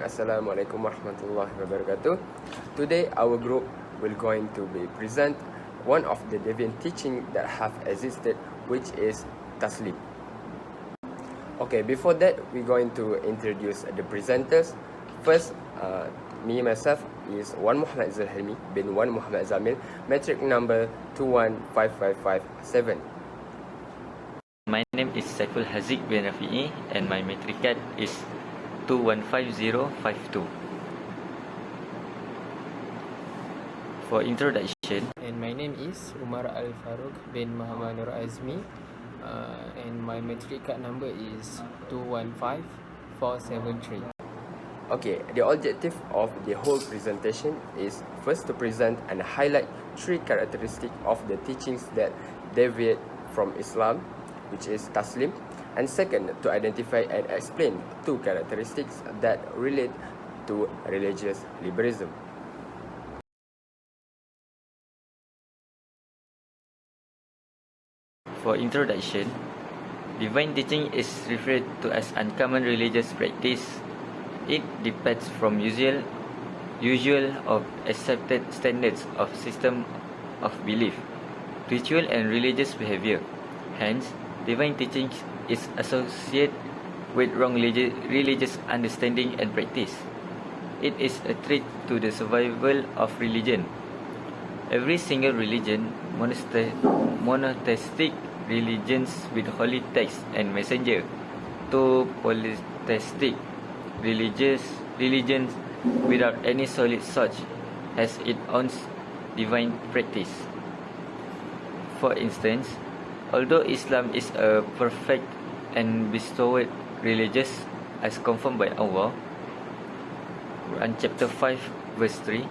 Assalamualaikum warahmatullahi wabarakatuh. Today our group will going to be present one of the Deviant teaching that have existed, which is Taslim. Okay, before that we're going to introduce the presenters. First, me myself is Wan Muhammad Zulhilmi bin Wan Muhammad Zamil, metric number 215557. My name is Saiful Haziq bin Rafi'i and my metric card is 215052. For introduction, and my name is Umar Al Farouk bin Muhammad Nur Azmi, and my metric card number is 215473. Okay, the objective of the whole presentation is first to present and highlight three characteristics of the teachings that deviate from Islam, which is Taslim, and second, to identify and explain two characteristics that relate to religious liberalism. for introduction, divine teaching is referred to as uncommon religious practice. It departs from usual or accepted standards of system of belief, ritual and religious behavior. Hence, divine teaching is associated with wrong religious understanding and practice. It is a threat to the survival of religion. Every single religion, monotheistic religions with holy text and messenger, to polytheistic religions without any solid source, has its own divine practice. For instance, although Islam is a perfect and bestowed religious as confirmed by Allah, Quran chapter 5 verse 3,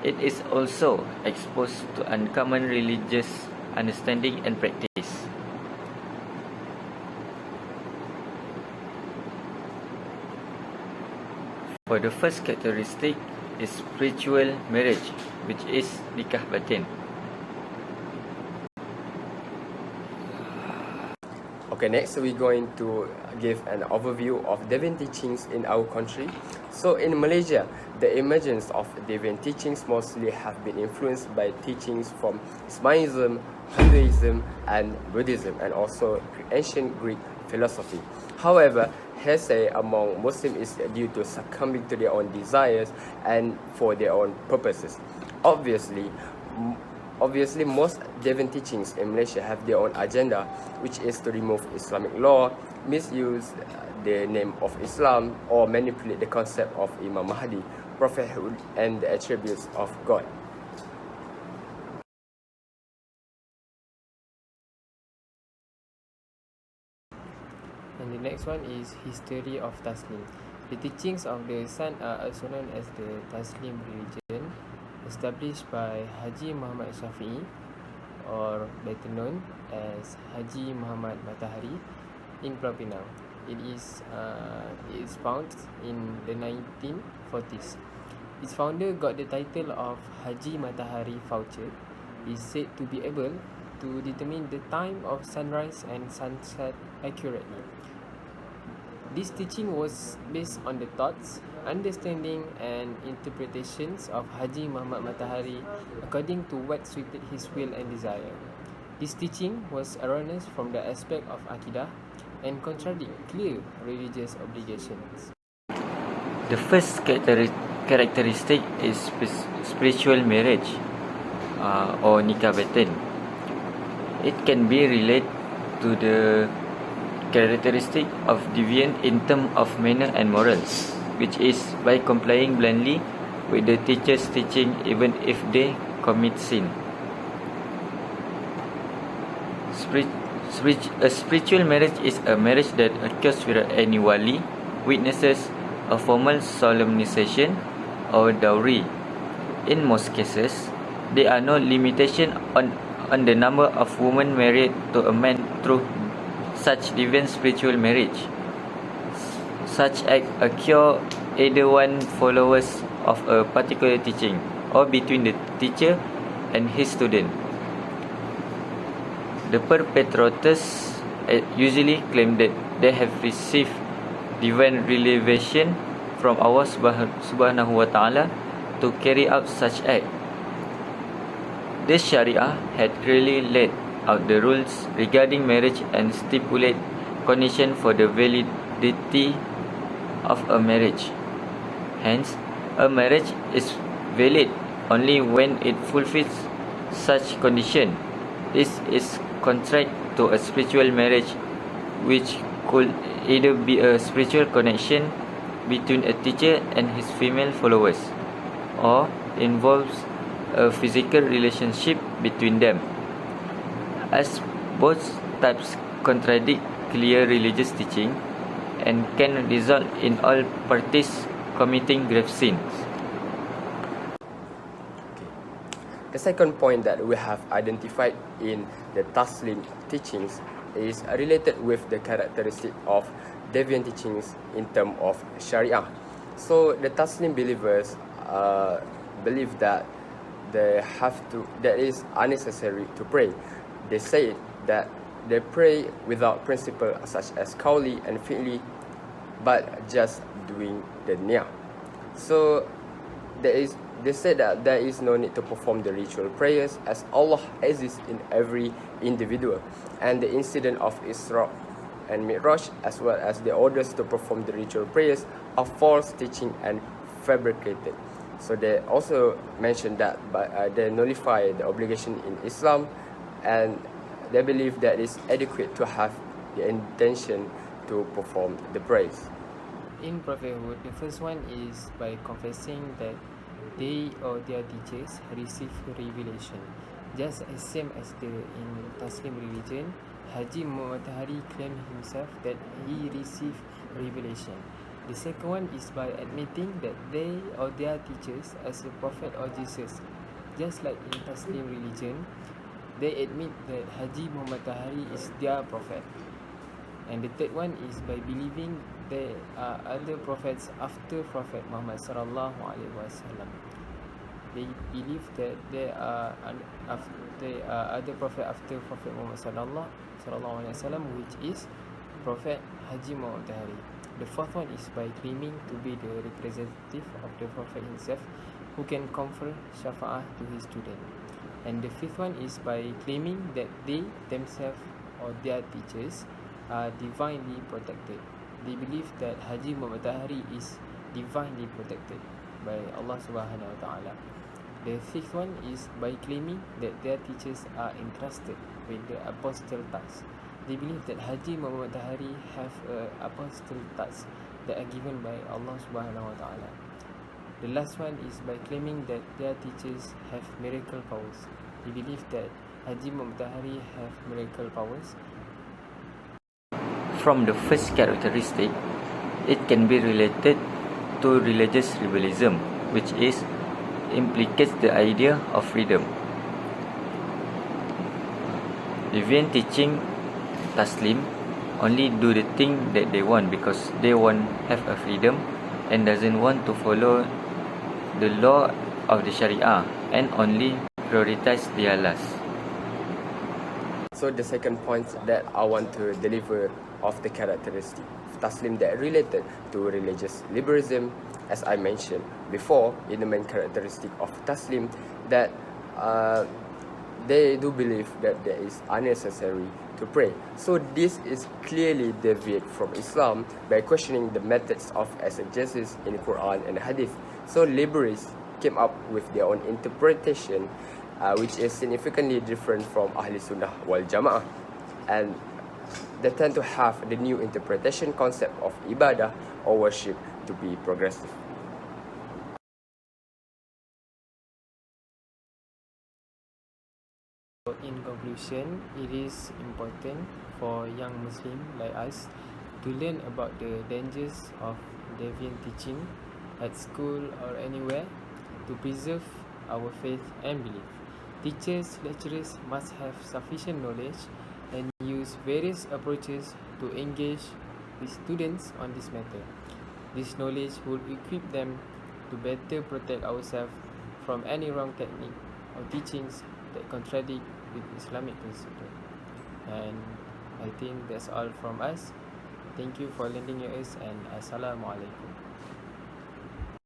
it is also exposed to uncommon religious understanding and practice. For the first characteristic is spiritual marriage, which is nikah batin. Okay, next we're going to give an overview of Deviant teachings in our country. So in Malaysia, the emergence of Deviant teachings mostly have been influenced by teachings from Ismailism, Hinduism and Buddhism, and also ancient Greek philosophy. However, heresy among Muslims is due to succumbing to their own desires and for their own purposes. Obviously, most Deviant teachings in Malaysia have their own agenda, which is to remove Islamic law, misuse the name of Islam, or manipulate the concept of Imam Mahdi, prophethood, and the attributes of God. And the next one is history of Taslim. The teachings of the Sun are also known as the Taslim religion, established by Haji Muhammad Shafi'i, or better known as Haji Muhammad Matahari, in Pulau Pinang. It is found in the 1940s. Its founder got the title of Haji Matahari Voucher. He is said to be able to determine the time of sunrise and sunset accurately. This teaching was based on the thoughts, understanding and interpretations of Haji Muhammad Matahari according to what suited his will and desire. This teaching was erroneous from the aspect of Aqidah and contradict clear religious obligations. The first characteristic is spiritual marriage, or nikah batin. It can be related to the characteristic of deviant in terms of manner and morals, which is by complying blindly with the teacher's teaching even if they commit sin. A spiritual marriage is a marriage that occurs without any wali, witnesses, a formal solemnization, or dowry. In most cases, there are no limitation on the number of women married to a man through such deviant spiritual marriage. Such act occur either one followers of a particular teaching or between the teacher and his student. The perpetrators usually claim that they have received divine revelation from Allah subhanahu wa ta'ala to carry out such act. This Sharia had clearly laid out the rules regarding marriage and stipulate condition for the validity of a marriage. Hence, a marriage is valid only when it fulfills such condition. This is contrary to a spiritual marriage, which could either be a spiritual connection between a teacher and his female followers, or involves a physical relationship between them, as both types contradict clear religious teaching and can result in all parties committing grave sins. The second point that we have identified in the Taslim teachings is related with the characteristic of Deviant teachings in terms of Sharia. So the Taslim believers believe that that is unnecessary to pray. They say that they pray without principle such as qawli and fi'li, but just doing the niyyah. So they say that there is no need to perform the ritual prayers, as Allah exists in every individual, and the incident of Isra and Mi'raj, as well as the orders to perform the ritual prayers, are false teaching and fabricated. So they also mentioned that they nullify the obligation in Islam, and they believe that it's adequate to have the intention to perform the prayers. In prophethood, the first one is by confessing that they or their teachers receive revelation, just as same as in Taslim religion. Haji Muhammad claimed himself that he received revelation. The second one is by admitting that they or their teachers as a prophet or Jesus, just like in Taslim religion. They admit that Haji Muhammad is their prophet. And the third one is by believing there are other prophets after Prophet Muhammad sallallahu alaihi wasallam. They believe that there are other prophet after Prophet Muhammad sallallahu alaihi wasallam, which is Prophet Haji Muhammad. The fourth one is by claiming to be the representative of the Prophet himself, who can confer shafa'ah to his student. And the fifth one is by claiming that they themselves or their teachers are divinely protected. They believe that Haji Muhammad is divinely protected by Allah subhanahu wa ta'ala. The fifth one is by claiming that their teachers are entrusted with the apostle task. They believe that Haji Muhammad have apostle tasks that are given by Allah subhanahu wa ta'ala. The last one is by claiming that their teachers have miracle powers. They believe that Haji Muhammad have miracle powers. From the first characteristic, it can be related to religious liberalism, which implicates the idea of freedom. Deviant teaching Taslim only do the thing that they want because they want have a freedom and doesn't want to follow the law of the Sharia and only prioritize their lust. So the second point that I want to deliver of the characteristic of Taslim that related to religious liberalism, as I mentioned before, in the main characteristic of Taslim, that they do believe that there is unnecessary to pray. So this is clearly deviate from Islam by questioning the methods of exegesis in Quran and Hadith. So liberals came up with their own interpretation, which is significantly different from Ahli Sunnah wal Jama'ah, and they tend to have the new interpretation concept of ibadah or worship to be progressive. In conclusion, it is important for young Muslims like us to learn about the dangers of deviant teaching at school or anywhere to preserve our faith and belief. Teachers, lecturers must have sufficient knowledge and use various approaches to engage with students on this matter. This knowledge will equip them to better protect ourselves from any wrong technique or teachings that contradict with Islamic principle. And I think that's all from us. Thank you for lending your ears, and Assalamualaikum.